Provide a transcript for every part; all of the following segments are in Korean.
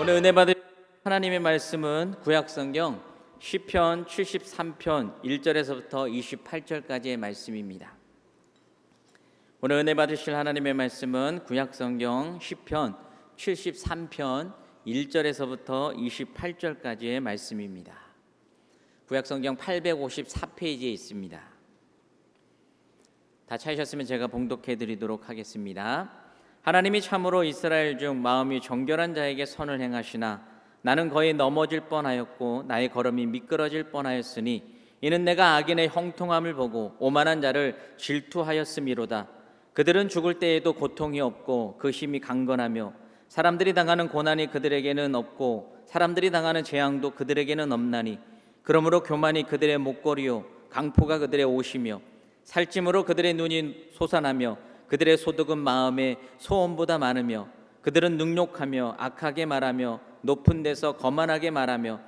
오늘 은혜 받을 하나님의 말씀은 구약성경 시편 73편 1절에서부터 28절까지의 말씀입니다. 오늘 은혜 받으실 하나님의 말씀은 구약성경 시편 73편 1절에서부터 28절까지의 말씀입니다. 구약성경 854페이지에 있습니다. 다 찾으셨으면 제가 봉독해 드리도록 하겠습니다. 하나님이 참으로 이스라엘 중 마음이 정결한 자에게 선을 행하시나 나는 거의 넘어질 뻔하였고 나의 걸음이 미끄러질 뻔하였으니 이는 내가 악인의 형통함을 보고 오만한 자를 질투하였음이로다. 그들은 죽을 때에도 고통이 없고 그 힘이 강건하며 사람들이 당하는 고난이 그들에게는 없고 사람들이 당하는 재앙도 그들에게는 없나니 그러므로 교만이 그들의 목걸이요 강포가 그들의 옷이며 살찜으로 그들의 눈이 솟아나며 그들의 소득은 마음의 소원보다 많으며 그들은 능욕하며 악하게 말하며 높은 데서 거만하게 말하며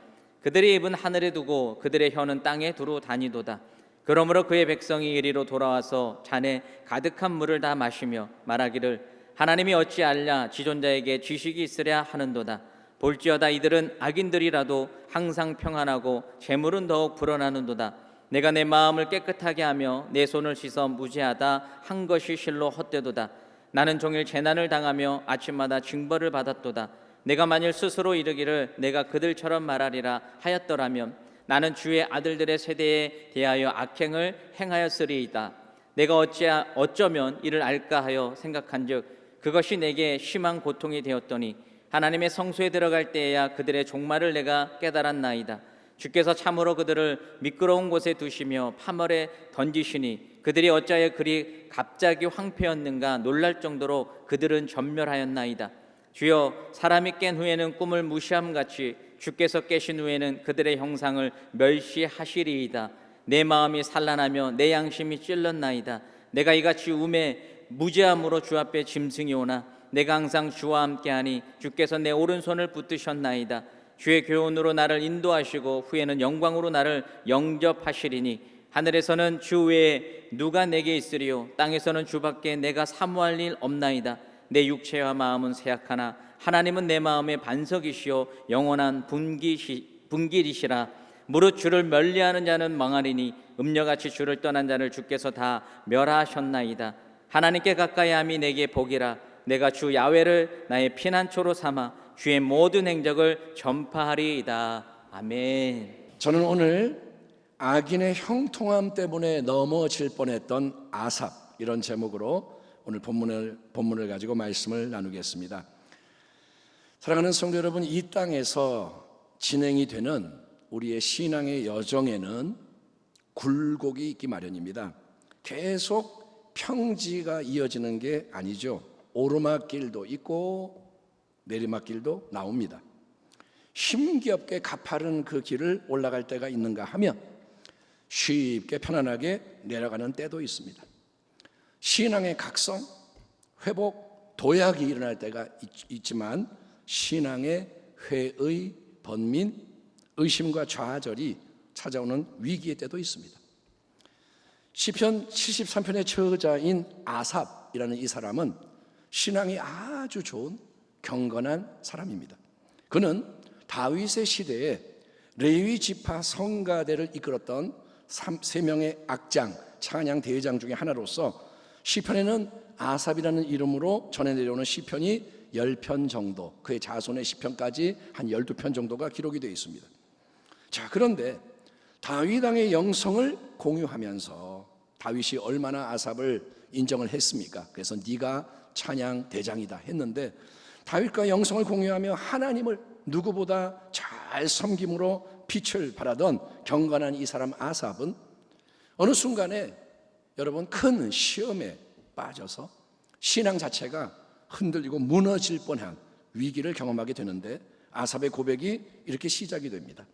그들의 입은 하늘에 두고 그들의 혀는 땅에 두루 다니도다. 그러므로 그의 백성이 이리로 돌아와서 잔에 가득한 물을 다 마시며 말하기를 하나님이 어찌 알랴 지존자에게 지식이 있으랴 하는도다. 볼지어다 이들은 악인들이라도 항상 평안하고 재물은 더욱 불어나는도다. 내가 내 마음을 깨끗하게 하며 내 손을 씻어 무죄하다 한 것이 실로 헛되도다. 나는 종일 재난을 당하며 아침마다 징벌을 받았도다. 내가 만일 스스로 이르기를 내가 그들처럼 말하리라 하였더라면 나는 주의 아들들의 세대에 대하여 악행을 행하였으리이다. 내가 어쩌면 이를 알까 하여 생각한즉 그것이 내게 심한 고통이 되었더니 하나님의 성소에 들어갈 때에야 그들의 종말을 내가 깨달았나이다. 주께서 참으로 그들을 미끄러운 곳에 두시며 파멸에 던지시니 그들이 어찌하여 그리 갑자기 황폐였는가 놀랄 정도로 그들은 전멸하였나이다. 주여 사람이 깬 후에는 꿈을 무시함같이 주께서 깨신 후에는 그들의 형상을 멸시하시리이다. 내 마음이 산란하며 내 양심이 찔렀나이다. 내가 이같이 우매 무죄함으로 주 앞에 짐승이 오나 내가 항상 주와 함께하니 주께서 내 오른손을 붙드셨나이다. 주의 교훈으로 나를 인도하시고 후에는 영광으로 나를 영접하시리니 하늘에서는 주 외에 누가 내게 있으리요 땅에서는 주밖에 내가 사모할 일 없나이다. 내 육체와 마음은 쇠약하나 하나님은 내 마음의 반석이시요 영원한 분길이시라. 무릇 주를 멀리하는 자는 망하리니 음녀같이 주를 떠난 자를 주께서 다 멸하셨나이다. 하나님께 가까이함이 내게 복이라. 내가 주 야훼를 나의 피난처로 삼아 주의 모든 행적을 전파하리이다. 아멘. 저는 오늘 악인의 형통함 때문에 넘어질 뻔했던 아삽, 이런 제목으로 오늘 본문을 가지고 말씀을 나누겠습니다. 사랑하는 성도 여러분, 이 땅에서 진행이 되는 우리의 신앙의 여정에는 굴곡이 있기 마련입니다. 계속 평지가 이어지는 게 아니죠. 오르막길도 있고 내리막길도 나옵니다. 힘겹게 가파른 그 길을 올라갈 때가 있는가 하면 쉽게 편안하게 내려가는 때도 있습니다. 신앙의 각성, 회복, 도약이 일어날 때가 있지만 신앙의 회의, 번민, 의심과 좌절이 찾아오는 위기의 때도 있습니다. 시편 73편의 저자인 아삽이라는 이 사람은 신앙이 아주 좋은 경건한 사람입니다. 그는 다윗의 시대에 레위 지파 성가대를 이끌었던 3명의 악장, 찬양 대장 중에 하나로서 시편에는 아삽이라는 이름으로 전해 내려오는 시편이 10편 정도, 그의 자손의 시편까지 한 12편 정도가 기록이 되어 있습니다. 자, 그런데 다윗 왕의 영성을 공유하면서 다윗이 얼마나 아삽을 인정을 했습니까? 그래서 네가 찬양 대장이다 했는데 다윗과 영성을 공유하며 하나님을 누구보다 잘 섬김으로 빛을 발하던 경건한 이 사람 아삽은 어느 순간에 여러분 큰 시험에 빠져서 신앙 자체가 흔들리고 무너질 뻔한 위기를 경험하게 되는데 아삽의 고백이 이렇게 시작이 됩니다.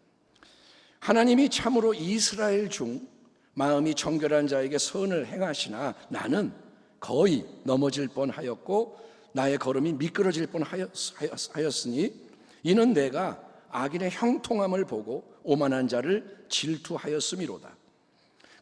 하나님이 참으로 이스라엘 중 마음이 정결한 자에게 선을 행하시나 나는 거의 넘어질 뻔하였고 나의 걸음이 미끄러질 뻔하였으니 이는 내가 악인의 형통함을 보고 오만한 자를 질투하였음이로다.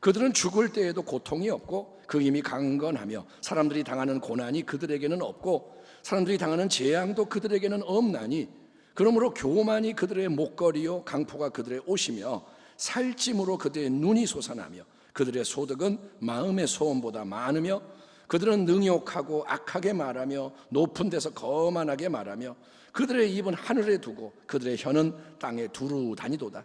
그들은 죽을 때에도 고통이 없고 그 힘이 강건하며 사람들이 당하는 고난이 그들에게는 없고 사람들이 당하는 재앙도 그들에게는 없나니 그러므로 교만이 그들의 목걸이요 강포가 그들의 옷이며 살찜으로 그들의 눈이 솟아나며 그들의 소득은 마음의 소원보다 많으며 그들은 능욕하고 악하게 말하며 높은 데서 거만하게 말하며 그들의 입은 하늘에 두고 그들의 혀는 땅에 두루 다니도다.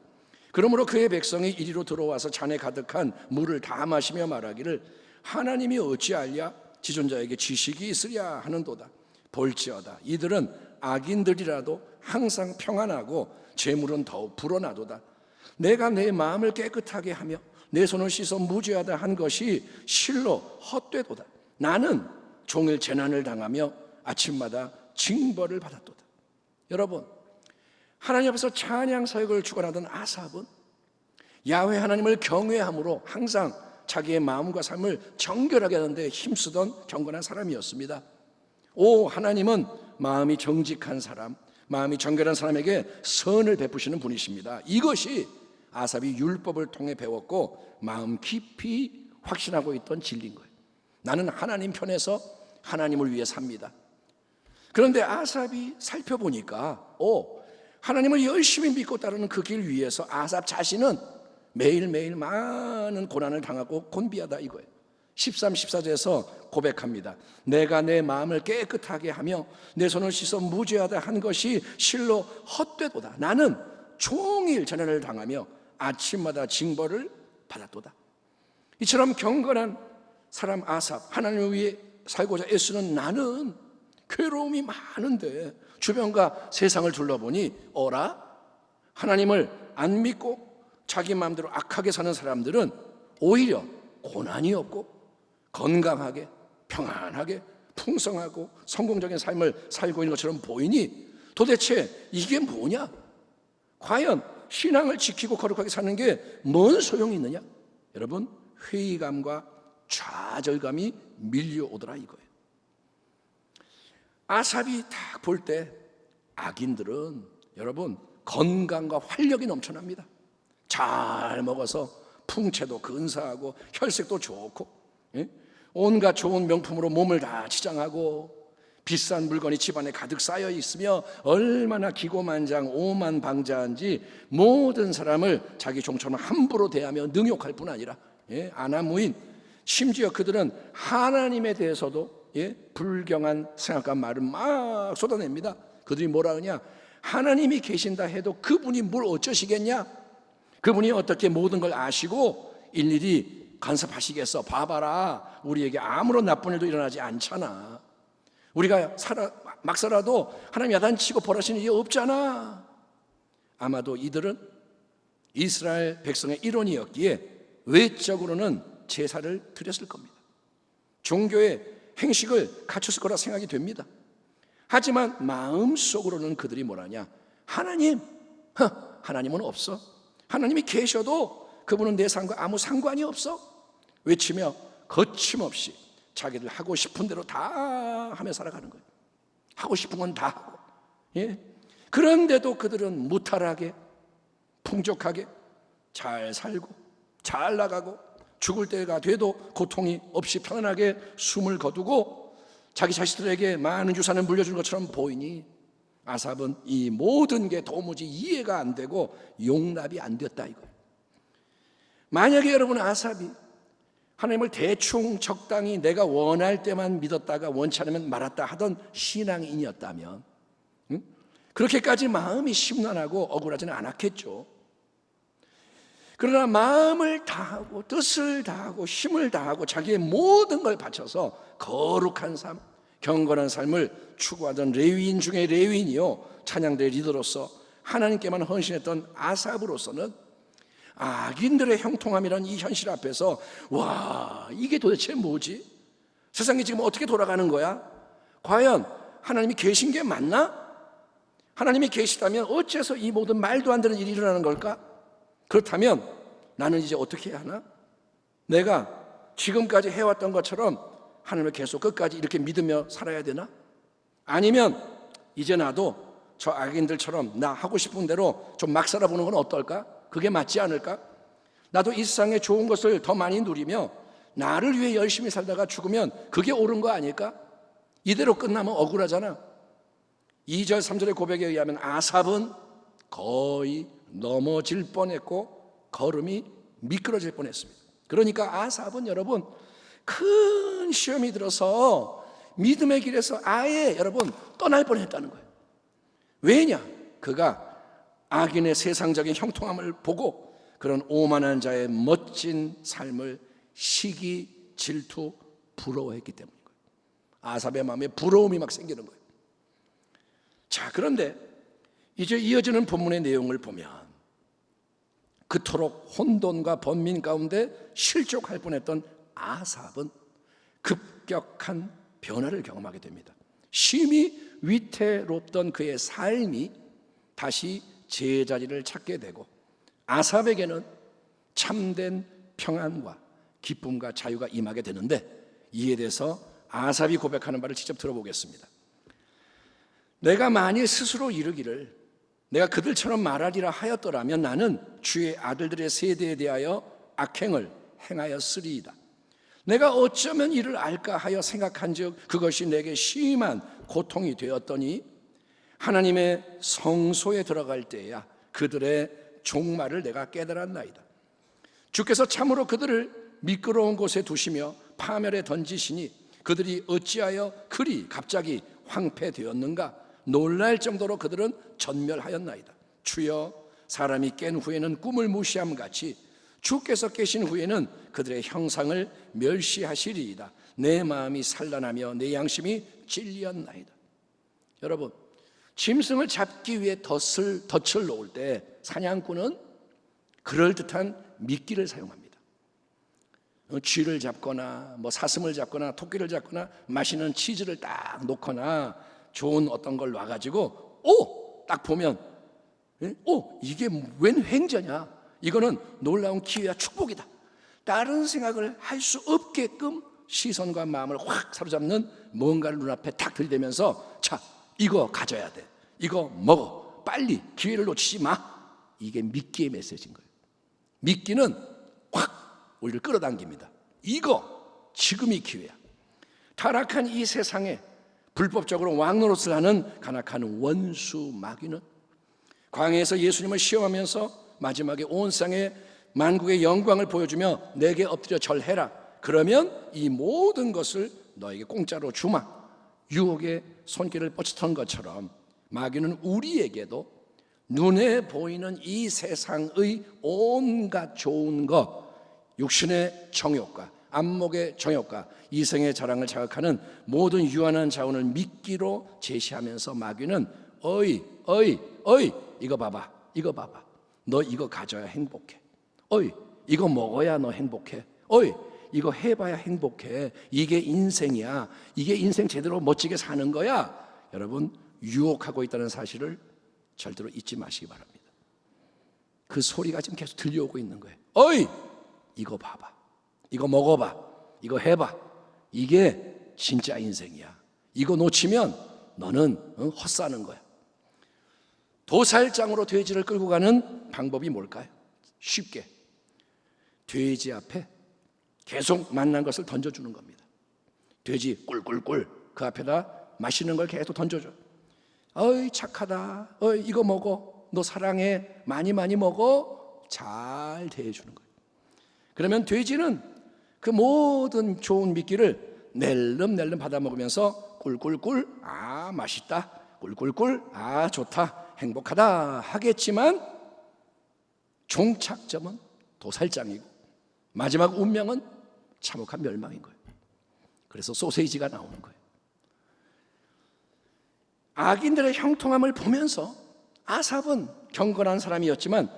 그러므로 그의 백성이 이리로 들어와서 잔에 가득한 물을 다 마시며 말하기를 하나님이 어찌하랴 지존자에게 지식이 있으랴 하는도다. 볼지어다 이들은 악인들이라도 항상 평안하고 재물은 더욱 불어나도다. 내가 내 마음을 깨끗하게 하며 내 손을 씻어 무죄하다 한 것이 실로 헛되도다. 나는 종일 재난을 당하며 아침마다 징벌을 받았도다. 여러분, 하나님 앞에서 찬양 사역을 주관하던 아삽은 야훼 하나님을 경외함으로 항상 자기의 마음과 삶을 정결하게 하는 데 힘쓰던 경건한 사람이었습니다. 오, 하나님은 마음이 정직한 사람, 마음이 정결한 사람에게 선을 베푸시는 분이십니다. 이것이 아삽이 율법을 통해 배웠고 마음 깊이 확신하고 있던 진리인 거예요. 나는 하나님 편에서 하나님을 위해 삽니다. 그런데 아삽이 살펴보니까 하나님을 열심히 믿고 따르는 그 길 위에서 아삽 자신은 매일매일 많은 고난을 당하고 곤비하다 이거예요. 13, 14절에서 고백합니다. 내가 내 마음을 깨끗하게 하며 내 손을 씻어 무죄하다 한 것이 실로 헛되도다. 나는 종일 재난을 당하며 아침마다 징벌을 받았도다. 이처럼 경건한 사람 아삽, 하나님을 위해 살고자 애쓰는 나는 괴로움이 많은데 주변과 세상을 둘러보니 어라? 하나님을 안 믿고 자기 마음대로 악하게 사는 사람들은 오히려 고난이 없고 건강하게 평안하게 풍성하고 성공적인 삶을 살고 있는 것처럼 보이니 도대체 이게 뭐냐? 과연 신앙을 지키고 거룩하게 사는 게 뭔 소용이 있느냐? 여러분, 회의감과 좌절감이 밀려오더라 이거예요. 아삽이 딱 볼 때 악인들은 여러분 건강과 활력이 넘쳐납니다. 잘 먹어서 풍채도 근사하고 혈색도 좋고 온갖 좋은 명품으로 몸을 다 치장하고 비싼 물건이 집안에 가득 쌓여 있으며 얼마나 기고만장 오만방자한지 모든 사람을 자기 종처럼 함부로 대하며 능욕할 뿐 아니라 안하무인, 심지어 그들은 하나님에 대해서도 불경한 생각과 말을 막 쏟아냅니다. 그들이 뭐라 하냐? 하나님이 계신다 해도 그분이 뭘 어쩌시겠냐? 그분이 어떻게 모든 걸 아시고 일일이 간섭하시겠어? 봐봐라, 우리에게 아무런 나쁜 일도 일어나지 않잖아. 우리가 막 살아도 하나님 야단치고 벌하시는 일이 없잖아. 아마도 이들은 이스라엘 백성의 일원이었기에 외적으로는 제사를 드렸을 겁니다. 종교의 행식을 갖췄을 거라 생각이 됩니다. 하지만 마음속으로는 그들이 뭐라냐? 하나님은 없어. 하나님이 계셔도 그분은 내 삶과 아무 상관이 없어. 외치며 거침없이 자기들 하고 싶은 대로 다 하며 살아가는 거예요. 하고 싶은 건 다 하고. 그런데도 그들은 무탈하게 풍족하게 잘 살고 잘 나가고 죽을 때가 돼도 고통이 없이 편안하게 숨을 거두고 자기 자식들에게 많은 유산을 물려준 것처럼 보이니 아삽은 이 모든 게 도무지 이해가 안 되고 용납이 안 됐다 이거예요. 만약에 여러분 아삽이 하나님을 대충 적당히 내가 원할 때만 믿었다가 원치 않으면 말았다 하던 신앙인이었다면 그렇게까지 마음이 심란하고 억울하지는 않았겠죠. 그러나 마음을 다하고 뜻을 다하고 힘을 다하고 자기의 모든 걸 바쳐서 거룩한 삶, 경건한 삶을 추구하던 레위인 중에 레위인이요 찬양대의 리더로서 하나님께만 헌신했던 아삽으로서는 악인들의 형통함이라는 이 현실 앞에서 와, 이게 도대체 뭐지? 세상이 지금 어떻게 돌아가는 거야? 과연 하나님이 계신 게 맞나? 하나님이 계시다면 어째서 이 모든 말도 안 되는 일이 일어나는 걸까? 그렇다면 나는 이제 어떻게 해야 하나? 내가 지금까지 해왔던 것처럼 하나님을 계속 끝까지 이렇게 믿으며 살아야 되나? 아니면 이제 나도 저 악인들처럼 나 하고 싶은 대로 좀 막 살아보는 건 어떨까? 그게 맞지 않을까? 나도 이 세상의 좋은 것을 더 많이 누리며 나를 위해 열심히 살다가 죽으면 그게 옳은 거 아닐까? 이대로 끝나면 억울하잖아. 2절 3절의 고백에 의하면 아삽은 거의 넘어질 뻔했고 걸음이 미끄러질 뻔했습니다. 그러니까 아삽은 여러분 큰 시험이 들어서 믿음의 길에서 아예 여러분 떠날 뻔했다는 거예요. 왜냐? 그가 악인의 세상적인 형통함을 보고 그런 오만한 자의 멋진 삶을 시기, 질투, 부러워했기 때문인 거예요. 아삽의 마음에 부러움이 막 생기는 거예요. 자, 그런데 이제 이어지는 본문의 내용을 보면 그토록 혼돈과 번민 가운데 실족할 뻔했던 아삽은 급격한 변화를 경험하게 됩니다. 심히 위태롭던 그의 삶이 다시 제자리를 찾게 되고 아삽에게는 참된 평안과 기쁨과 자유가 임하게 되는데, 이에 대해서 아삽이 고백하는 바를 직접 들어보겠습니다. 내가 만일 스스로 이르기를 내가 그들처럼 말하리라 하였더라면 나는 주의 아들들의 세대에 대하여 악행을 행하였으리이다. 내가 어쩌면 이를 알까 하여 생각한즉 그것이 내게 심한 고통이 되었더니 하나님의 성소에 들어갈 때야 그들의 종말을 내가 깨달았나이다. 주께서 참으로 그들을 미끄러운 곳에 두시며 파멸에 던지시니 그들이 어찌하여 그리 갑자기 황폐되었는가? 놀랄 정도로 그들은 전멸하였나이다. 주여, 사람이 깬 후에는 꿈을 무시함 같이 주께서 깨신 후에는 그들의 형상을 멸시하시리이다. 내 마음이 산란하며 내 양심이 찔렸나이다. 여러분, 짐승을 잡기 위해 덫을 놓을 때 사냥꾼은 그럴듯한 미끼를 사용합니다. 쥐를 잡거나 사슴을 잡거나 토끼를 잡거나 맛있는 치즈를 딱 놓거나 좋은 어떤 걸 놔가지고 딱 보면 이게 웬 횡재냐, 이거는 놀라운 기회야, 축복이다, 다른 생각을 할 수 없게끔 시선과 마음을 확 사로잡는 뭔가를 눈앞에 탁 들이대면서 자, 이거 가져야 돼, 이거 먹어, 빨리 기회를 놓치지 마. 이게 미끼의 메시지인 거예요. 미끼는 확 우리를 끌어당깁니다. 이거 지금이 기회야. 타락한 이 세상에 불법적으로 왕노릇을 하는 간악한 원수 마귀는 광야에서 예수님을 시험하면서 마지막에 온 세상에 만국의 영광을 보여주며 내게 엎드려 절해라, 그러면 이 모든 것을 너에게 공짜로 주마, 유혹의 손길을 뻗치던 것처럼 마귀는 우리에게도 눈에 보이는 이 세상의 온갖 좋은 것, 육신의 정욕과 안목의 정욕과 이성의 자랑을 자극하는 모든 유한한 자원을 미끼로 제시하면서 마귀는 어이 이거 봐봐, 이거 봐봐, 너 이거 가져야 행복해, 어이 이거 먹어야 너 행복해, 어이 이거 해봐야 행복해, 이게 인생이야, 이게 인생 제대로 멋지게 사는 거야. 여러분, 유혹하고 있다는 사실을 절대로 잊지 마시기 바랍니다. 그 소리가 지금 계속 들려오고 있는 거예요. 어이 이거 봐봐, 이거 먹어봐, 이거 해봐, 이게 진짜 인생이야, 이거 놓치면 너는 헛사는 거야. 도살장으로 돼지를 끌고 가는 방법이 뭘까요? 쉽게 돼지 앞에 계속 만난 것을 던져주는 겁니다. 돼지 꿀꿀꿀 그 앞에다 맛있는 걸 계속 던져줘. 어이 착하다, 어이 이거 먹어, 너 사랑해, 많이 먹어, 잘 대해주는 거예요. 그러면 돼지는 그 모든 좋은 미끼를 낼름낼름 받아 먹으면서 꿀꿀꿀, 아 맛있다, 꿀꿀꿀, 아 좋다, 행복하다 하겠지만 종착점은 도살장이고 마지막 운명은 참혹한 멸망인 거예요. 그래서 소세지가 나오는 거예요. 악인들의 형통함을 보면서 아삽은 경건한 사람이었지만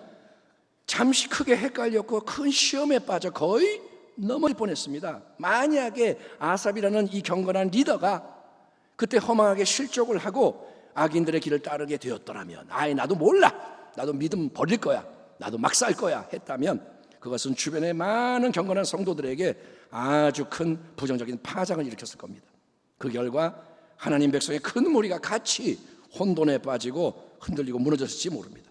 잠시 크게 헷갈렸고 큰 시험에 빠져 거의 넘어질 뻔했습니다. 만약에 아삽이라는 이 경건한 리더가 그때 허망하게 실족을 하고 악인들의 길을 따르게 되었더라면, 아이 나도 몰라, 나도 믿음 버릴 거야, 나도 막 살 거야 했다면 그것은 주변의 많은 경건한 성도들에게 아주 큰 부정적인 파장을 일으켰을 겁니다. 그 결과 하나님 백성의 큰 무리가 같이 혼돈에 빠지고 흔들리고 무너졌을지 모릅니다.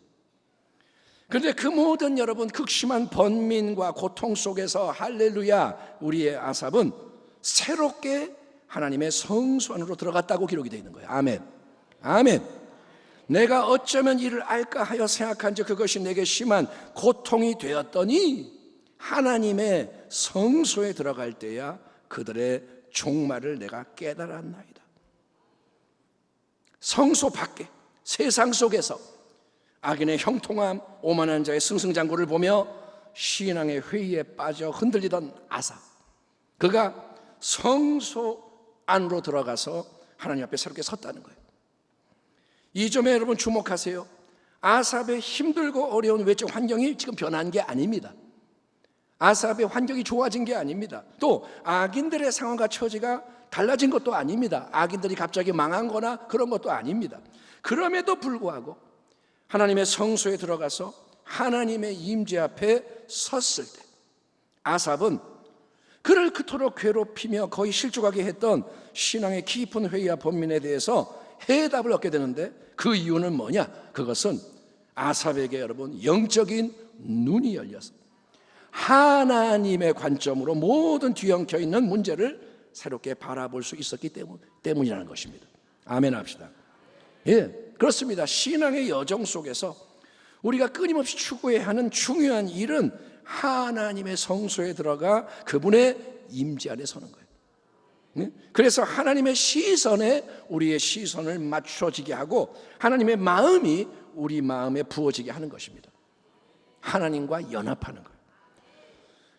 그런데 그 모든 여러분 극심한 번민과 고통 속에서 할렐루야, 우리의 아삽은 새롭게 하나님의 성소 안으로 들어갔다고 기록이 되어 있는 거예요. 아멘. 아멘. 내가 어쩌면 이를 알까 하여 생각한즉 그것이 내게 심한 고통이 되었더니 하나님의 성소에 들어갈 때야 그들의 종말을 내가 깨달았나이다. 성소 밖에 세상 속에서 악인의 형통함, 오만한 자의 승승장구를 보며 신앙의 회의에 빠져 흔들리던 아사, 그가 성소 안으로 들어가서 하나님 앞에 새롭게 섰다는 거예요. 이 점에 여러분 주목하세요. 아삽의 힘들고 어려운 외적 환경이 지금 변한 게 아닙니다. 아삽의 환경이 좋아진 게 아닙니다. 또 악인들의 상황과 처지가 달라진 것도 아닙니다. 악인들이 갑자기 망한 거나 그런 것도 아닙니다. 그럼에도 불구하고 하나님의 성소에 들어가서 하나님의 임재 앞에 섰을 때 아삽은 그를 그토록 괴롭히며 거의 실족하게 했던 신앙의 깊은 회의와 번민에 대해서 해답을 얻게 되는데, 그 이유는 뭐냐? 그것은 아삽에게 여러분 영적인 눈이 열려서 하나님의 관점으로 모든 뒤엉켜 있는 문제를 새롭게 바라볼 수 있었기 때문이라는 것입니다. 아멘 합시다. 예, 그렇습니다. 신앙의 여정 속에서 우리가 끊임없이 추구해야 하는 중요한 일은 하나님의 성소에 들어가 그분의 임재 안에 서는 거예요. 그래서 하나님의 시선에 우리의 시선을 맞춰지게 하고 하나님의 마음이 우리 마음에 부어지게 하는 것입니다. 하나님과 연합하는 거예요.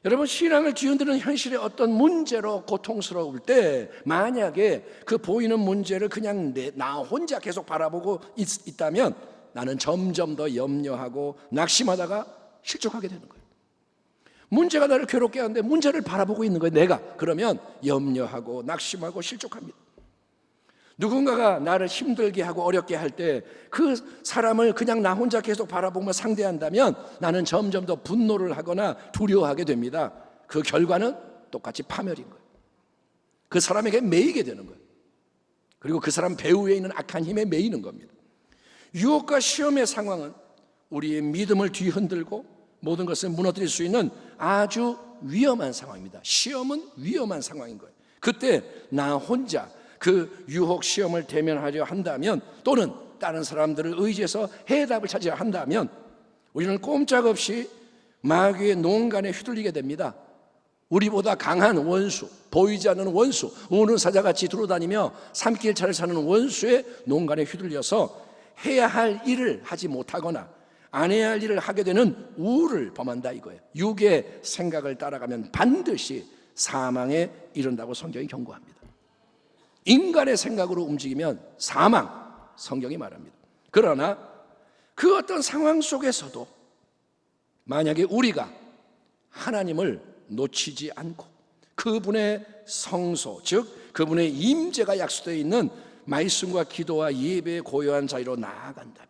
여러분, 신앙을 뒤흔드는 현실의 어떤 문제로 고통스러울 때 만약에 그 보이는 문제를 그냥 나 혼자 계속 바라보고 있다면 나는 점점 더 염려하고 낙심하다가 실족하게 되는 거예요. 문제가 나를 괴롭게 하는데 문제를 바라보고 있는 거예요, 내가. 그러면 염려하고 낙심하고 실족합니다. 누군가가 나를 힘들게 하고 어렵게 할 때 그 사람을 그냥 나 혼자 계속 바라보며 상대한다면 나는 점점 더 분노를 하거나 두려워하게 됩니다. 그 결과는 똑같이 파멸인 거예요. 그 사람에게 매이게 되는 거예요. 그리고 그 사람 배후에 있는 악한 힘에 매이는 겁니다. 유혹과 시험의 상황은 우리의 믿음을 뒤흔들고 모든 것을 무너뜨릴 수 있는 아주 위험한 상황입니다. 시험은 위험한 상황인 거예요. 그때 나 혼자 그 유혹 시험을 대면하려 한다면, 또는 다른 사람들을 의지해서 해답을 찾아야 한다면 우리는 꼼짝없이 마귀의 농간에 휘둘리게 됩니다. 우리보다 강한 원수, 보이지 않는 원수, 우는 사자같이 두루다니며 삼킬차를 사는 원수의 농간에 휘둘려서 해야 할 일을 하지 못하거나 안 해야 할 일을 하게 되는 우를 범한다 이거예요. 육의 생각을 따라가면 반드시 사망에 이른다고 성경이 경고합니다. 인간의 생각으로 움직이면 사망, 성경이 말합니다. 그러나 그 어떤 상황 속에서도 만약에 우리가 하나님을 놓치지 않고 그분의 성소, 즉 그분의 임재가 약속되어 있는 말씀과 기도와 예배의 고요한 자리로 나아간다면,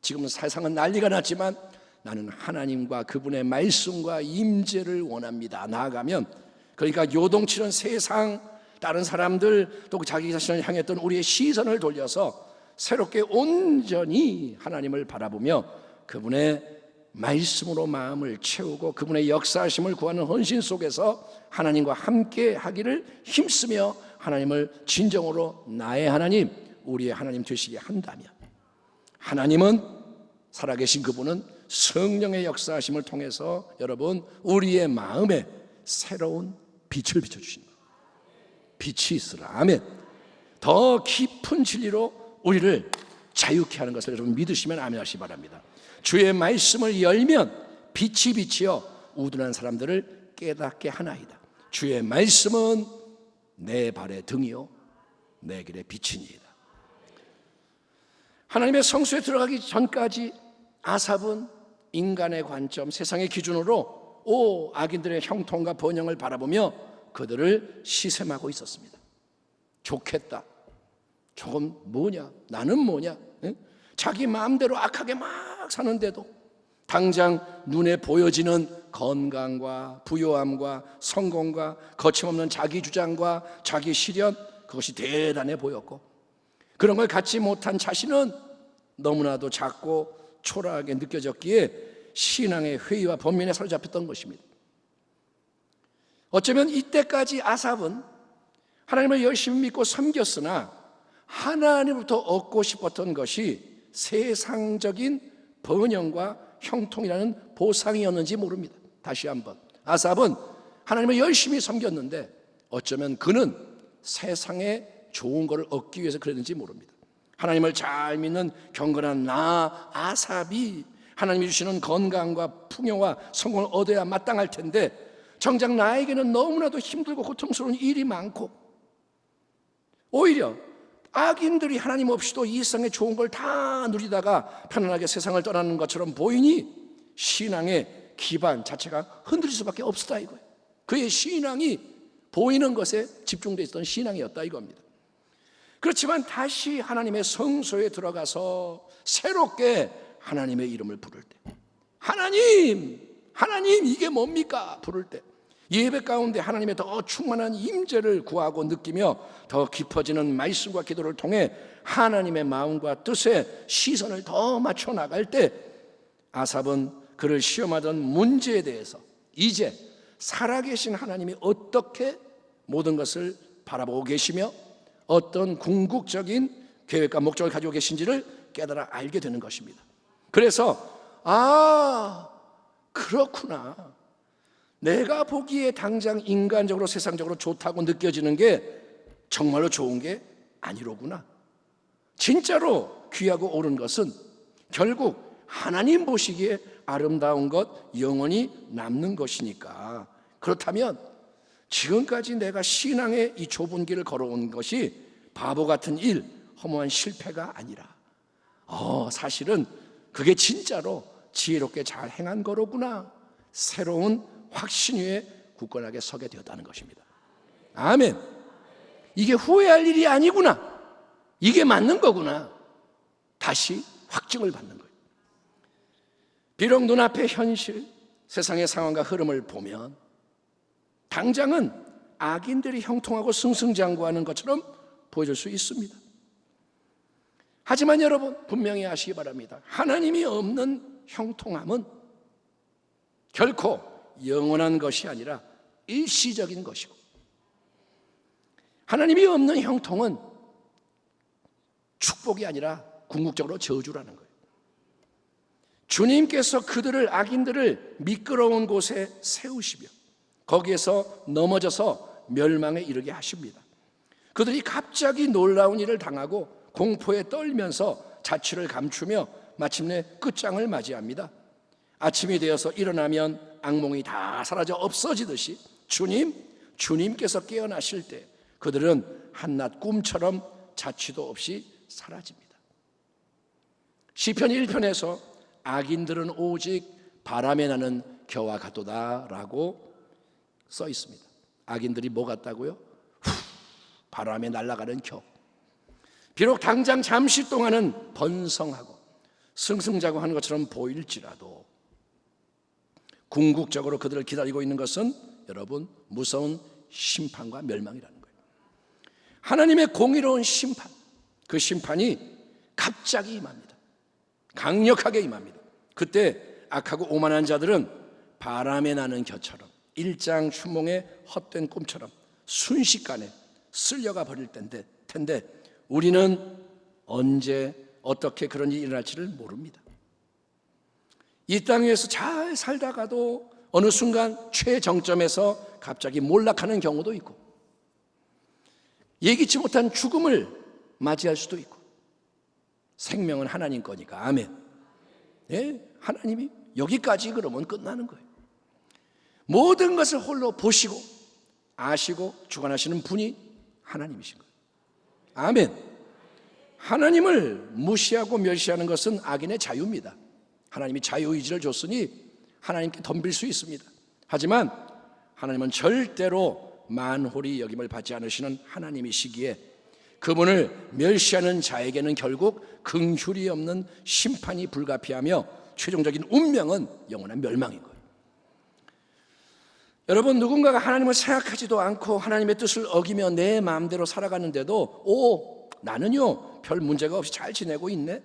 지금은 세상은 난리가 났지만 나는 하나님과 그분의 말씀과 임재를 원합니다. 나아가면, 그러니까 요동치는 세상, 다른 사람들, 또 자기 자신을 향했던 우리의 시선을 돌려서 새롭게 온전히 하나님을 바라보며 그분의 말씀으로 마음을 채우고 그분의 역사하심을 구하는 헌신 속에서 하나님과 함께 하기를 힘쓰며 하나님을 진정으로 나의 하나님, 우리의 하나님 되시게 한다면, 하나님은, 살아계신 그분은 성령의 역사하심을 통해서 여러분 우리의 마음에 새로운 빛을 비춰주신다. 빛이 있으라. 아멘. 더 깊은 진리로 우리를 자유케 하는 것을 여러분 믿으시면 아멘 하시기 바랍니다. 주의 말씀을 열면 빛이 비치어 우둔한 사람들을 깨닫게 하나이다. 주의 말씀은 내 발의 등이요 내 길의 빛이니이다. 하나님의 성소에 들어가기 전까지 아삽은 인간의 관점, 세상의 기준으로 악인들의 형통과 번영을 바라보며 그들을 시샘하고 있었습니다. 좋겠다. 저건 뭐냐? 나는 뭐냐? 자기 마음대로 악하게 막 사는데도 당장 눈에 보여지는 건강과 부요함과 성공과 거침없는 자기 주장과 자기 실현, 그것이 대단해 보였고, 그런 걸 갖지 못한 자신은 너무나도 작고 초라하게 느껴졌기에 신앙의 회의와 번민에 사로잡혔던 것입니다. 어쩌면 이때까지 아삽은 하나님을 열심히 믿고 섬겼으나 하나님부터 얻고 싶었던 것이 세상적인 번영과 형통이라는 보상이었는지 모릅니다. 다시 한번, 아삽은 하나님을 열심히 섬겼는데 어쩌면 그는 세상에 좋은 것을 얻기 위해서 그랬는지 모릅니다. 하나님을 잘 믿는 경건한 나 아삽이 하나님이 주시는 건강과 풍요와 성공을 얻어야 마땅할 텐데 정작 나에게는 너무나도 힘들고 고통스러운 일이 많고 오히려 악인들이 하나님 없이도 이 세상에 좋은 걸 다 누리다가 편안하게 세상을 떠나는 것처럼 보이니 신앙의 기반 자체가 흔들릴 수밖에 없었다 이거예요. 그의 신앙이 보이는 것에 집중되어 있던 신앙이었다 이겁니다. 그렇지만 다시 하나님의 성소에 들어가서 새롭게 하나님의 이름을 부를 때, 하나님 이게 뭡니까? 부를 때 예배 가운데 하나님의 더 충만한 임재를 구하고 느끼며 더 깊어지는 말씀과 기도를 통해 하나님의 마음과 뜻에 시선을 더 맞춰 나갈 때 아삽은 그를 시험하던 문제에 대해서 이제 살아계신 하나님이 어떻게 모든 것을 바라보고 계시며 어떤 궁극적인 계획과 목적을 가지고 계신지를 깨달아 알게 되는 것입니다. 그래서 그렇구나, 내가 보기에 당장 인간적으로 세상적으로 좋다고 느껴지는 게 정말로 좋은 게 아니로구나. 진짜로 귀하고 옳은 것은 결국 하나님 보시기에 아름다운 것, 영원히 남는 것이니까. 그렇다면 지금까지 내가 신앙의 이 좁은 길을 걸어온 것이 바보 같은 일, 허무한 실패가 아니라 사실은 그게 진짜로 지혜롭게 잘 행한 거로구나. 새로운 확신 위에 굳건하게 서게 되었다는 것입니다. 아멘. 이게 후회할 일이 아니구나, 이게 맞는 거구나, 다시 확증을 받는 거예요. 비록 눈앞의 현실, 세상의 상황과 흐름을 보면 당장은 악인들이 형통하고 승승장구하는 것처럼 보여줄 수 있습니다. 하지만 여러분 분명히 아시기 바랍니다. 하나님이 없는 형통함은 결코 영원한 것이 아니라 일시적인 것이고, 하나님이 없는 형통은 축복이 아니라 궁극적으로 저주라는 거예요. 주님께서 그들을, 악인들을 미끄러운 곳에 세우시며 거기에서 넘어져서 멸망에 이르게 하십니다. 그들이 갑자기 놀라운 일을 당하고 공포에 떨면서 자취를 감추며 마침내 끝장을 맞이합니다. 아침이 되어서 일어나면 악몽이 다 사라져 없어지듯이 주님께서 깨어나실 때 그들은 한낱 꿈처럼 자취도 없이 사라집니다. 시편 1편에서 악인들은 오직 바람에 나는 겨와 같도다라고 써 있습니다. 악인들이 뭐 같다고요? 바람에 날아가는 겨. 비록 당장 잠시 동안은 번성하고 승승장구하는 것처럼 보일지라도 궁극적으로 그들을 기다리고 있는 것은 여러분 무서운 심판과 멸망이라는 거예요. 하나님의 공의로운 심판, 그 심판이 갑자기 임합니다. 강력하게 임합니다. 그때 악하고 오만한 자들은 바람에 나는 겨처럼 일장춘몽의 헛된 꿈처럼 순식간에 쓸려가 버릴 텐데 우리는 언제 어떻게 그런 일이 일어날지를 모릅니다. 이 땅 위에서 잘 살다가도 어느 순간 최정점에서 갑자기 몰락하는 경우도 있고 예기치 못한 죽음을 맞이할 수도 있고, 생명은 하나님 거니까. 아멘. 예, 하나님이 여기까지 그러면 끝나는 거예요. 모든 것을 홀로 보시고 아시고 주관하시는 분이 하나님이신 거예요. 아멘. 하나님을 무시하고 멸시하는 것은 악인의 자유입니다. 하나님이 자유의지를 줬으니 하나님께 덤빌 수 있습니다. 하지만 하나님은 절대로 만홀히 여김을 받지 않으시는 하나님이시기에 그분을 멸시하는 자에게는 결국 긍휼이 없는 심판이 불가피하며 최종적인 운명은 영원한 멸망인 거예요. 여러분, 누군가가 하나님을 생각하지도 않고 하나님의 뜻을 어기며 내 마음대로 살아가는데도 나는요 별 문제가 없이 잘 지내고 있네,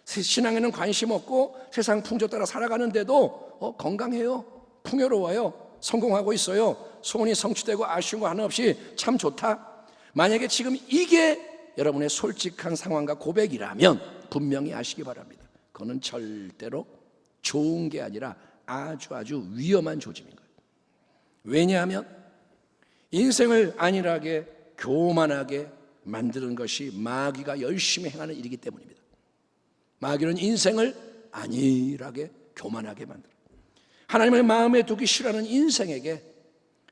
신앙에는 관심 없고 세상 풍조 따라 살아가는데도 건강해요, 풍요로워요, 성공하고 있어요, 소원이 성취되고 아쉬운 거 하나 없이 참 좋다. 만약에 지금 이게 여러분의 솔직한 상황과 고백이라면 분명히 아시기 바랍니다. 그거는 절대로 좋은 게 아니라 아주 위험한 조짐인 거예요. 왜냐하면 인생을 안일하게 교만하게 만드는 것이 마귀가 열심히 행하는 일이기 때문입니다. 마귀는 인생을 안일하게 교만하게 만들어요. 하나님을 마음에 두기 싫어하는 인생에게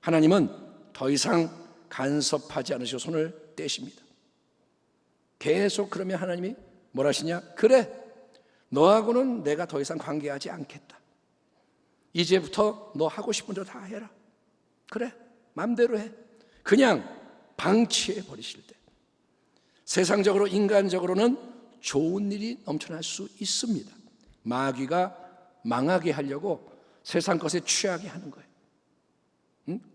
하나님은 더 이상 간섭하지 않으시고 손을 떼십니다. 계속 그러면 하나님이 뭘 하시냐? 그래, 너하고는 내가 더 이상 관계하지 않겠다. 이제부터 너 하고 싶은 대로 다 해라. 그래, 맘대로 해. 그냥 방치해 버리실 때 세상적으로 인간적으로는 좋은 일이 넘쳐날 수 있습니다. 마귀가 망하게 하려고 세상 것에 취하게 하는 거예요.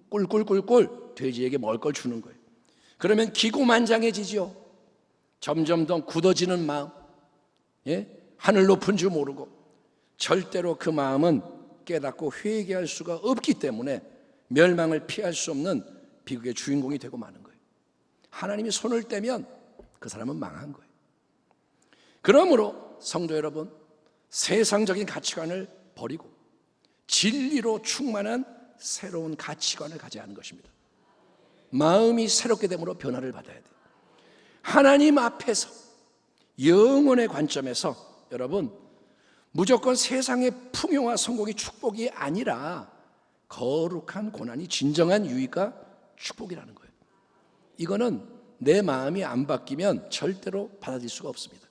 꿀꿀꿀꿀 돼지에게 먹을 걸 주는 거예요. 그러면 기고만장해지죠. 점점 더 굳어지는 마음, 하늘 높은 줄 모르고 절대로 그 마음은 깨닫고 회개할 수가 없기 때문에 멸망을 피할 수 없는 비극의 주인공이 되고 마는 거예요. 하나님이 손을 떼면 그 사람은 망한 거예요. 그러므로 성도 여러분, 세상적인 가치관을 버리고 진리로 충만한 새로운 가치관을 가져야 하는 것입니다. 마음이 새롭게 됨으로 변화를 받아야 돼요. 하나님 앞에서 영혼의 관점에서 여러분, 무조건 세상의 풍요와 성공이 축복이 아니라 거룩한 고난이 진정한 유익과 축복이라는 거예요. 이거는 내 마음이 안 바뀌면 절대로 받아들일 수가 없습니다.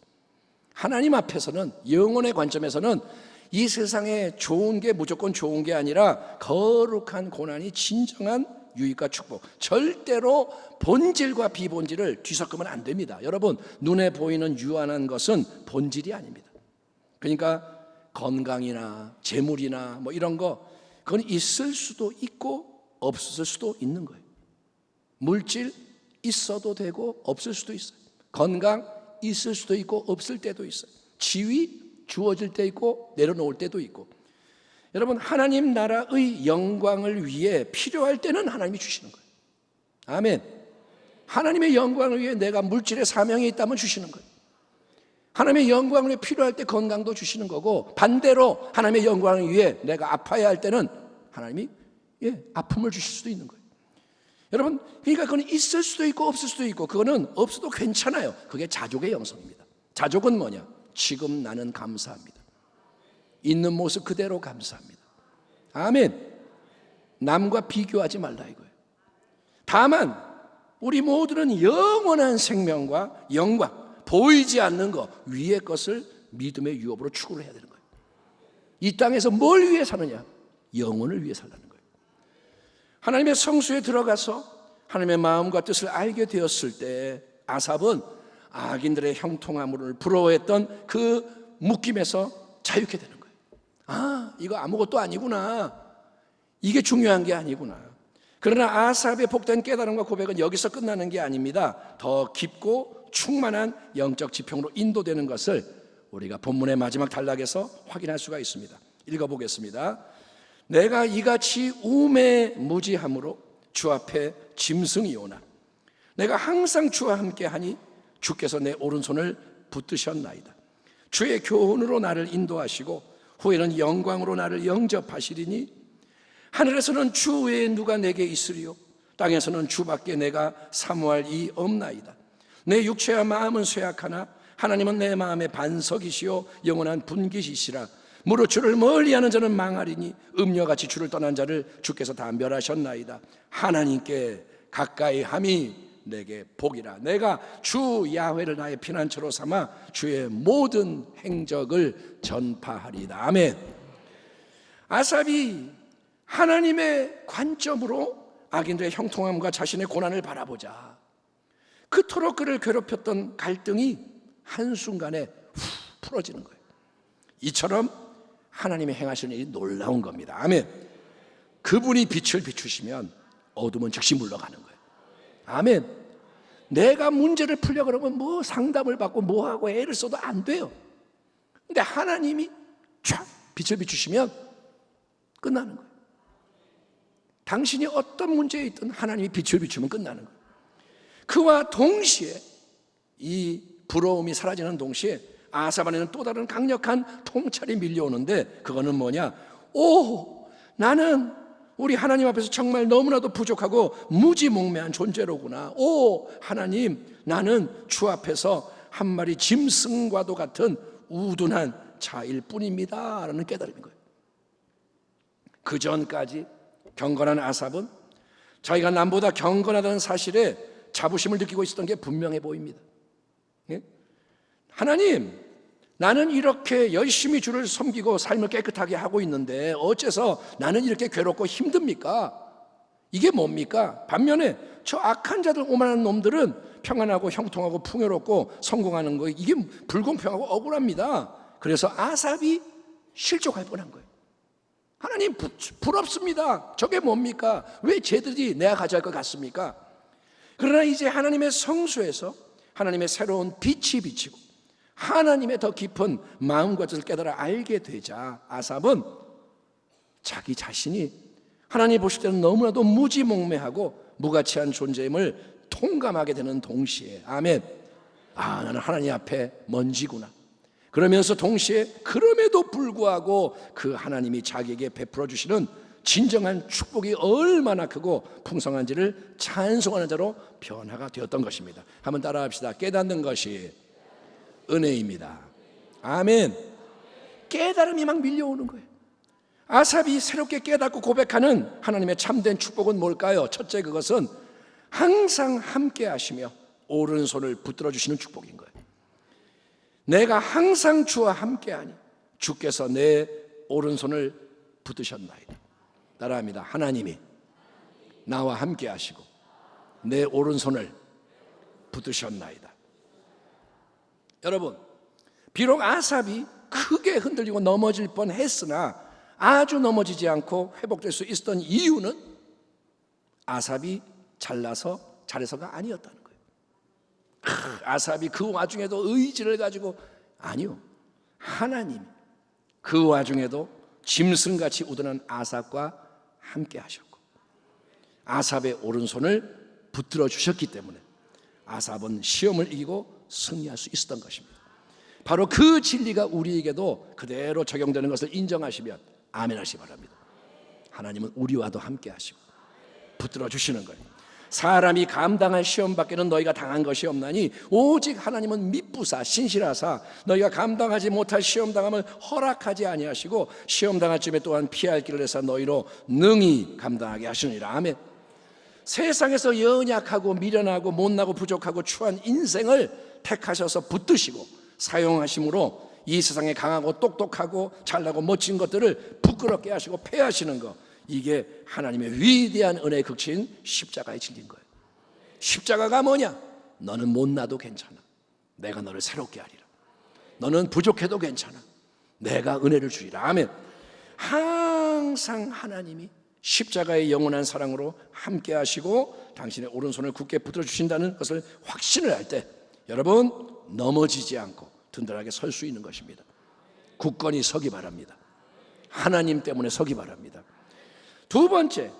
하나님 앞에서는, 영혼의 관점에서는 이 세상에 좋은 게 무조건 좋은 게 아니라 거룩한 고난이 진정한 유익과 축복, 절대로 본질과 비본질을 뒤섞으면 안 됩니다. 여러분, 눈에 보이는 유한한 것은 본질이 아닙니다. 그러니까 건강이나 재물이나 뭐 이런 거, 그건 있을 수도 있고 없을 수도 있는 거예요. 물질 있어도 되고 없을 수도 있어요. 건강 있을 수도 있고 없을 때도 있어요. 지위 주어질 때 있고 내려놓을 때도 있고. 여러분, 하나님 나라의 영광을 위해 필요할 때는 하나님이 주시는 거예요. 아멘. 하나님의 영광을 위해 내가 물질의 사명이 있다면 주시는 거예요. 하나님의 영광을 위해 필요할 때 건강도 주시는 거고, 반대로 하나님의 영광을 위해 내가 아파야 할 때는 하나님이 아픔을 주실 수도 있는 거예요. 여러분, 그러니까 그건 있을 수도 있고 없을 수도 있고, 그거는 없어도 괜찮아요. 그게 자족의 영성입니다. 자족은 뭐냐? 지금 나는 감사합니다. 있는 모습 그대로 감사합니다. 아멘. 남과 비교하지 말라 이거예요. 다만 우리 모두는 영원한 생명과 영광, 보이지 않는 것, 위의 것을 믿음의 유업으로 추구를 해야 되는 거예요. 이 땅에서 뭘 위해 사느냐? 영혼을 위해 살라는 거예요. 하나님의 성수에 들어가서 하나님의 마음과 뜻을 알게 되었을 때 아삽은 악인들의 형통함을 부러워했던 그 묶임에서 자유케 되는 거예요. 아, 이거 아무것도 아니구나. 이게 중요한 게 아니구나. 그러나 아삽의 복된 깨달음과 고백은 여기서 끝나는 게 아닙니다. 더 깊고 충만한 영적 지평으로 인도되는 것을 우리가 본문의 마지막 단락에서 확인할 수가 있습니다. 읽어보겠습니다. 내가 이같이 우매무지함으로 주 앞에 짐승이오나 내가 항상 주와 함께하니 주께서 내 오른손을 붙드셨나이다. 주의 교훈으로 나를 인도하시고 후에는 영광으로 나를 영접하시리니 하늘에서는 주 외에 누가 내게 있으리요 땅에서는 주밖에 내가 사모할 이 없나이다. 내 육체와 마음은 쇠약하나 하나님은 내 마음의 반석이시요 영원한 분깃이시라. 무릇 주를 멀리하는 자는 망하리니 음녀같이 주를 떠난 자를 주께서 다 멸하셨나이다. 하나님께 가까이 함이 내게 복이라. 내가 주 야훼를 나의 피난처로 삼아 주의 모든 행적을 전파하리다. 아멘. 아삽이 하나님의 관점으로 악인들의 형통함과 자신의 고난을 바라보자. 그토록 그를 괴롭혔던 갈등이 한순간에 훅 풀어지는 거예요. 이처럼 하나님의 행하시는 일이 놀라운 겁니다. 아멘. 그분이 빛을 비추시면 어둠은 즉시 물러가는 거예요. 아멘. 내가 문제를 풀려고 그러면 뭐 상담을 받고 뭐 하고 애를 써도 안 돼요. 근데 하나님이 쫙 빛을 비추시면 끝나는 거예요. 당신이 어떤 문제에 있든 하나님이 빛을 비추면 끝나는 거예요. 그와 동시에 이 부러움이 사라지는 동시에 아삽 안에는 또 다른 강력한 통찰이 밀려오는데, 그거는 뭐냐? 나는 우리 하나님 앞에서 정말 너무나도 부족하고 무지몽매한 존재로구나. 하나님, 나는 주 앞에서 한 마리 짐승과도 같은 우둔한 자일 뿐입니다 라는 깨달음인 거예요. 그 전까지 경건한 아삽은 자기가 남보다 경건하다는 사실에 자부심을 느끼고 있었던 게 분명해 보입니다. 하나님, 나는 이렇게 열심히 주를 섬기고 삶을 깨끗하게 하고 있는데 어째서 나는 이렇게 괴롭고 힘듭니까? 이게 뭡니까? 반면에 저 악한 자들, 오만한 놈들은 평안하고 형통하고 풍요롭고 성공하는 거, 이게 불공평하고 억울합니다. 그래서 아삽이 실족할 뻔한 거예요. 하나님, 부럽습니다. 저게 뭡니까? 왜 쟤들이 내가 가져갈 것 같습니까? 그러나 이제 하나님의 성수에서 하나님의 새로운 빛이 비치고 하나님의 더 깊은 마음과 뜻을 깨달아 알게 되자 아삽은 자기 자신이 하나님 보실 때는 너무나도 무지몽매하고 무가치한 존재임을 통감하게 되는 동시에, 아멘, 나는 하나님 앞에 먼지구나. 그러면서 동시에 그럼에도 불구하고 그 하나님이 자기에게 베풀어 주시는 진정한 축복이 얼마나 크고 풍성한지를 찬송하는 자로 변화가 되었던 것입니다. 한번 따라합시다. 깨닫는 것이 은혜입니다. 아멘. 깨달음이 막 밀려오는 거예요. 아삽이 새롭게 깨닫고 고백하는 하나님의 참된 축복은 뭘까요? 첫째, 그것은 항상 함께 하시며 오른손을 붙들어 주시는 축복인 거예요. 내가 항상 주와 함께하니 주께서 내 오른손을 붙드셨나이다. 따라합니다. 하나님이 나와 함께 하시고 내 오른손을 붙드셨나이다. 여러분, 비록 아삽이 크게 흔들리고 넘어질 뻔했으나 아주 넘어지지 않고 회복될 수 있었던 이유는 아삽이 잘해서가 아니었다는 거예요. 아삽이 그 와중에도 의지를 가지고, 아니요, 하나님이 그 와중에도 짐승같이 우둔한 아삽과 함께 하셨고 아삽의 오른손을 붙들어 주셨기 때문에 아삽은 시험을 이기고 승리할 수 있었던 것입니다. 바로 그 진리가 우리에게도 그대로 적용되는 것을 인정하시면 아멘 하시기 바랍니다. 하나님은 우리와도 함께 하시고 붙들어 주시는 거예요. 사람이 감당할 시험 밖에는 너희가 당한 것이 없나니 오직 하나님은 미쁘사 신실하사 너희가 감당하지 못할 시험 당함을 허락하지 아니하시고 시험 당할 쯤에 또한 피할 길을 내사 너희로 능히 감당하게 하시느니라. 아멘. 세상에서 연약하고 미련하고 못나고 부족하고 추한 인생을 택하셔서 붙드시고 사용하심으로 이 세상에 강하고 똑똑하고 잘나고 멋진 것들을 부끄럽게 하시고 패하시는 것, 이게 하나님의 위대한 은혜의 극치인 십자가의 진리인 거예요. 십자가가 뭐냐? 너는 못나도 괜찮아, 내가 너를 새롭게 하리라. 너는 부족해도 괜찮아, 내가 은혜를 주리라. 아멘. 항상 하나님이 십자가의 영원한 사랑으로 함께 하시고 당신의 오른손을 굳게 붙들어 주신다는 것을 확신을 할 때 여러분, 넘어지지 않고 든든하게 설 수 있는 것입니다. 굳건히 서기 바랍니다. 하나님 때문에 서기 바랍니다. 두 번째,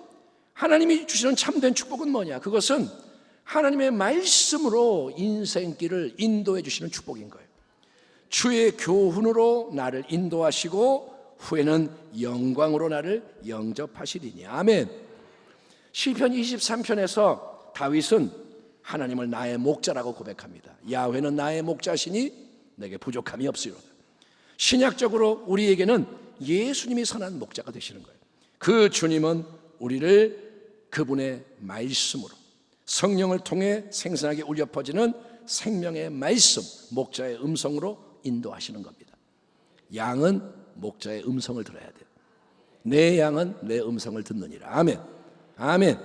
하나님이 주시는 참된 축복은 뭐냐? 그것은 하나님의 말씀으로 인생길을 인도해 주시는 축복인 거예요. 주의 교훈으로 나를 인도하시고 후에는 영광으로 나를 영접하시리니. 아멘. 시편 23편에서 다윗은 하나님을 나의 목자라고 고백합니다. 야훼는 나의 목자시니 내게 부족함이 없으리로다. 신약적으로 우리에게는 예수님이 선한 목자가 되시는 거예요. 그 주님은 우리를 그분의 말씀으로 성령을 통해 생생하게 울려 퍼지는 생명의 말씀, 목자의 음성으로 인도하시는 겁니다. 양은 목자의 음성을 들어야 돼요. 내 양은 내 음성을 듣느니라. 아멘. 아멘.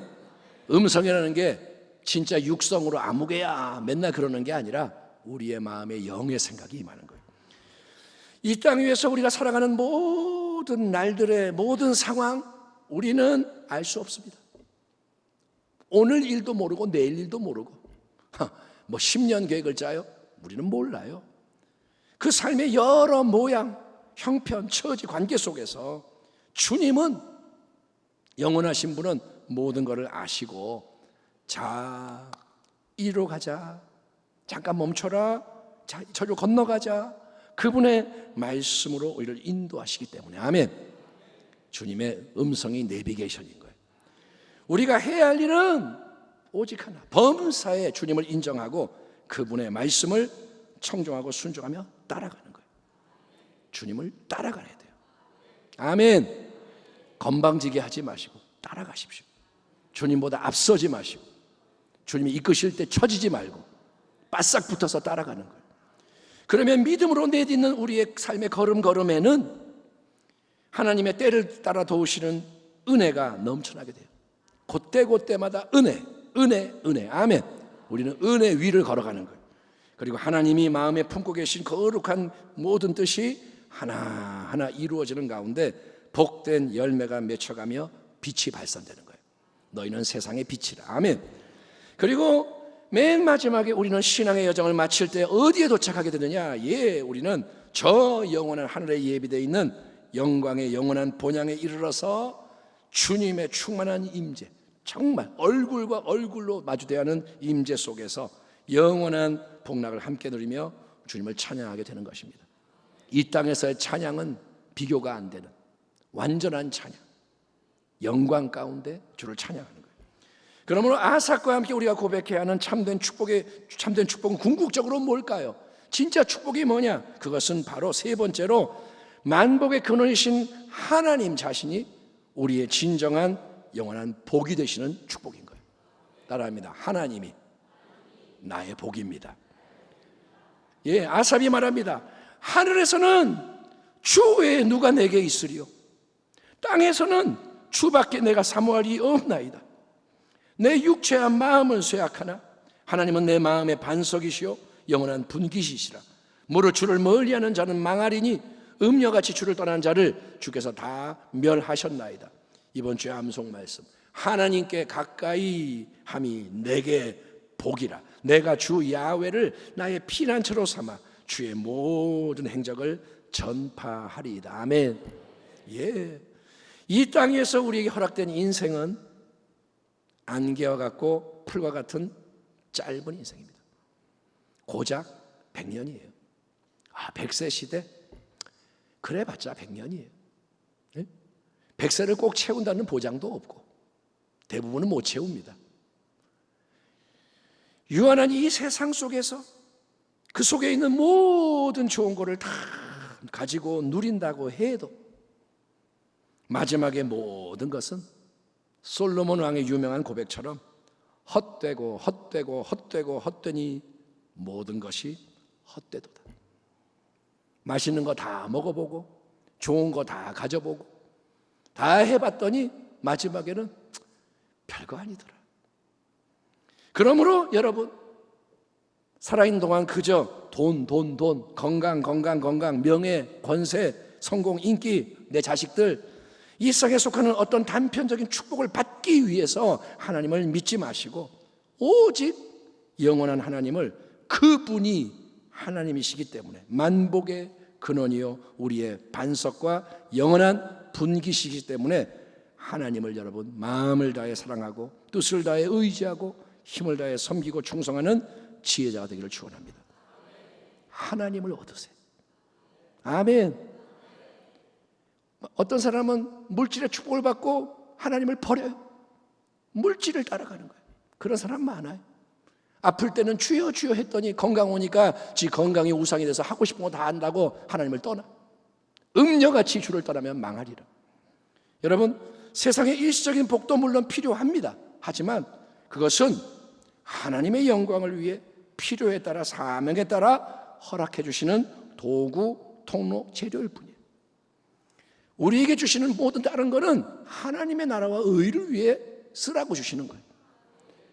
음성이라는 게 진짜 육성으로 아무개야 맨날 그러는 게 아니라 우리의 마음에 영의 생각이 임하는 거예요. 이 땅 위에서 우리가 살아가는 모든 날들의 모든 상황, 우리는 알 수 없습니다. 오늘 일도 모르고 내일 일도 모르고 뭐 10년 계획을 짜요? 우리는 몰라요. 그 삶의 여러 모양, 형편, 처지, 관계 속에서 주님은, 영원하신 분은 모든 것을 아시고 자, 이리로 가자, 잠깐 멈춰라. 자, 저리로 건너가자. 그분의 말씀으로 우리를 인도하시기 때문에 아멘. 주님의 음성이 내비게이션인 거예요. 우리가 해야 할 일은 오직 하나, 범사에 주님을 인정하고 그분의 말씀을 청종하고 순종하며 따라가는 거예요. 주님을 따라가야 돼요. 아멘. 건방지게 하지 마시고 따라가십시오. 주님보다 앞서지 마시고 주님이 이끄실 때 처지지 말고 바싹 붙어서 따라가는 거예요. 그러면 믿음으로 내딛는 우리의 삶의 걸음걸음에는 하나님의 때를 따라 도우시는 은혜가 넘쳐나게 돼요. 그때마다 은혜. 아멘. 우리는 은혜 위를 걸어가는 거예요. 그리고 하나님이 마음에 품고 계신 거룩한 모든 뜻이 하나하나 이루어지는 가운데 복된 열매가 맺혀가며 빛이 발산되는 거예요. 너희는 세상의 빛이라. 아멘. 그리고 맨 마지막에 우리는 신앙의 여정을 마칠 때 어디에 도착하게 되느냐? 우리는 저 영원한 하늘에 예비되어 있는 영광의 영원한 본향에 이르러서 주님의 충만한 임재, 정말 얼굴과 얼굴로 마주대하는 임재 속에서 영원한 복락을 함께 누리며 주님을 찬양하게 되는 것입니다. 이 땅에서의 찬양은 비교가 안 되는 완전한 찬양, 영광 가운데 주를 찬양하는 거예요. 그러므로 아삭과 함께 우리가 고백해야 하는 참된 축복은 궁극적으로 뭘까요? 진짜 축복이 뭐냐? 그것은 바로 세 번째로 만복의 근원이신 하나님 자신이 우리의 진정한 영원한 복이 되시는 축복인 거예요. 따라합니다. 하나님이 나의 복입니다. 아삽이 말합니다. 하늘에서는 주 외에 누가 내게 있으리요? 땅에서는 주밖에 내가 사모할 이 없나이다. 내 육체와 마음은 쇠약하나 하나님은 내 마음의 반석이시요 영원한 분깃이시라. 무릇 주를 멀리하는 자는 망하리니 음녀같이 주를 떠난 자를 주께서 다 멸하셨나이다. 이번 주의 암송 말씀, 하나님께 가까이 함이 내게 복이라. 내가 주 야훼를 나의 피난처로 삼아 주의 모든 행적을 전파하리이다. 아멘. 이 땅에서 우리에게 허락된 인생은 안개와 같고 풀과 같은 짧은 인생입니다. 고작 100년이에요. 100세 시대? 그래봤자 100년이에요. 100세를 꼭 채운다는 보장도 없고 대부분은 못 채웁니다. 유한한 이 세상 속에서 그 속에 있는 모든 좋은 것을 다 가지고 누린다고 해도 마지막에 모든 것은 솔로몬 왕의 유명한 고백처럼 헛되고 헛되니 모든 것이 헛되도다. 맛있는 거 다 먹어보고 좋은 거 다 가져보고 다 해봤더니 마지막에는 별거 아니더라. 그러므로 여러분, 살아있는 동안 그저 돈, 건강, 명예, 권세, 성공, 인기, 내 자식들, 이 세상에 속하는 어떤 단편적인 축복을 받기 위해서 하나님을 믿지 마시고 오직 영원한 하나님을, 그분이 하나님이시기 때문에 만복의 근원이요 우리의 반석과 영원한 분깃이시기 때문에 하나님을 여러분 마음을 다해 사랑하고 뜻을 다해 의지하고 힘을 다해 섬기고 충성하는 지혜자가 되기를 축원합니다. 하나님을 얻으세요. 아멘. 어떤 사람은 물질의 축복을 받고 하나님을 버려요. 물질을 따라가는 거예요. 그런 사람 많아요. 아플 때는 주여 했더니 건강 오니까 지 건강이 우상이 돼서 하고 싶은 거 다 한다고 하나님을 떠나. 음녀같이 주를 떠나면 망하리라. 여러분, 세상의 일시적인 복도 물론 필요합니다. 하지만 그것은 하나님의 영광을 위해 필요에 따라 사명에 따라 허락해 주시는 도구, 통로, 재료일 뿐이에요. 우리에게 주시는 모든 다른 거는 하나님의 나라와 의를 위해 쓰라고 주시는 거예요.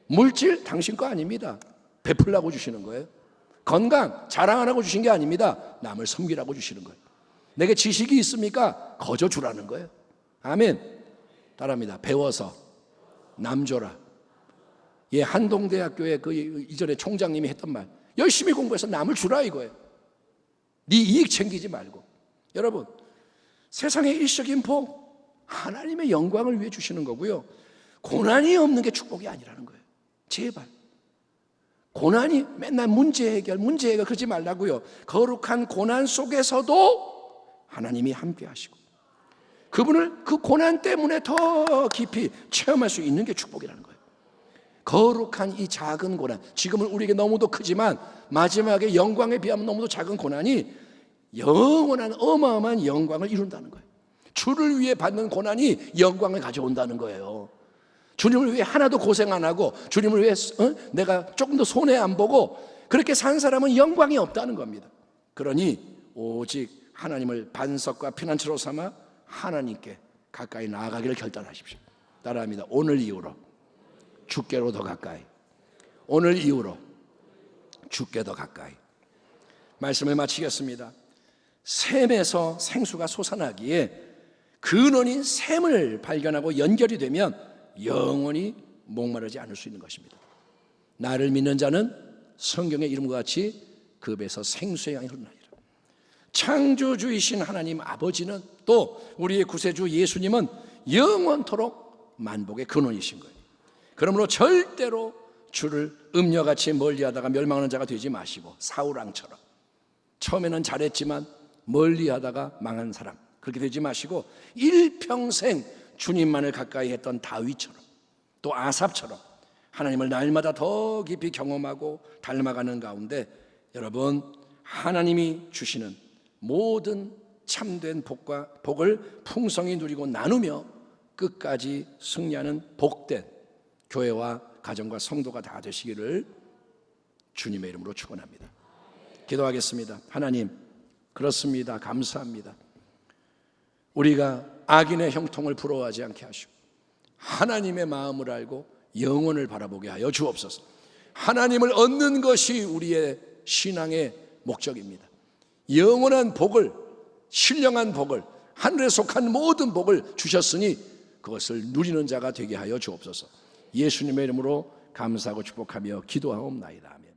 물질 당신 거 아닙니다. 베풀라고 주시는 거예요. 건강 자랑하라고 주신 게 아닙니다. 남을 섬기라고 주시는 거예요. 내게 지식이 있습니까? 거저 주라는 거예요. 아멘. 따라합니다. 배워서 남 줘라. 한동대학교의 그 이전에 총장님이 했던 말, 열심히 공부해서 남을 주라 이거예요. 네 이익 챙기지 말고. 여러분, 세상의 일시적인 복, 하나님의 영광을 위해 주시는 거고요. 고난이 없는 게 축복이 아니라는 거예요. 제발 고난이 맨날 문제 해결 그러지 말라고요. 거룩한 고난 속에서도 하나님이 함께 하시고 그분을 그 고난 때문에 더 깊이 체험할 수 있는 게 축복이라는 거예요. 거룩한 이 작은 고난, 지금은 우리에게 너무도 크지만 마지막에 영광에 비하면 너무도 작은 고난이 영원한 어마어마한 영광을 이룬다는 거예요. 주를 위해 받는 고난이 영광을 가져온다는 거예요. 주님을 위해 하나도 고생 안 하고 주님을 위해 내가 조금 더 손해 안 보고 그렇게 산 사람은 영광이 없다는 겁니다. 그러니 오직 하나님을 반석과 피난처로 삼아 하나님께 가까이 나아가기를 결단하십시오. 따라합니다. 오늘 이후로 주께로 더 가까이, 오늘 이후로 주께 더 가까이. 말씀을 마치겠습니다. 샘에서 생수가 솟아나기에 근원인 샘을 발견하고 연결이 되면 영원히 목마르지 않을 수 있는 것입니다. 나를 믿는 자는 성경의 이름과 같이 그 배에서 생수의 양이 흐르나이다. 창조주이신 하나님 아버지는 또 우리의 구세주 예수님은 영원토록 만복의 근원이신 거예요. 그러므로 절대로 주를 음녀같이 멀리하다가 멸망하는 자가 되지 마시고 사울왕처럼 처음에는 잘했지만 멀리하다가 망한 사람 그렇게 되지 마시고 일평생 주님만을 가까이 했던 다윗처럼 또 아삽처럼 하나님을 날마다 더 깊이 경험하고 닮아가는 가운데 여러분 하나님이 주시는 모든 참된 복을 풍성히 누리고 나누며 끝까지 승리하는 복된 교회와 가정과 성도가 다 되시기를 주님의 이름으로 축원합니다. 기도하겠습니다. 하나님 그렇습니다. 감사합니다. 우리가 악인의 형통을 부러워하지 않게 하시고 하나님의 마음을 알고 영혼을 바라보게 하여 주옵소서. 하나님을 얻는 것이 우리의 신앙의 목적입니다. 영원한 복을, 신령한 복을, 하늘에 속한 모든 복을 주셨으니 그것을 누리는 자가 되게 하여 주옵소서. 예수님의 이름으로 감사하고 축복하며 기도하옵나이다. 아멘.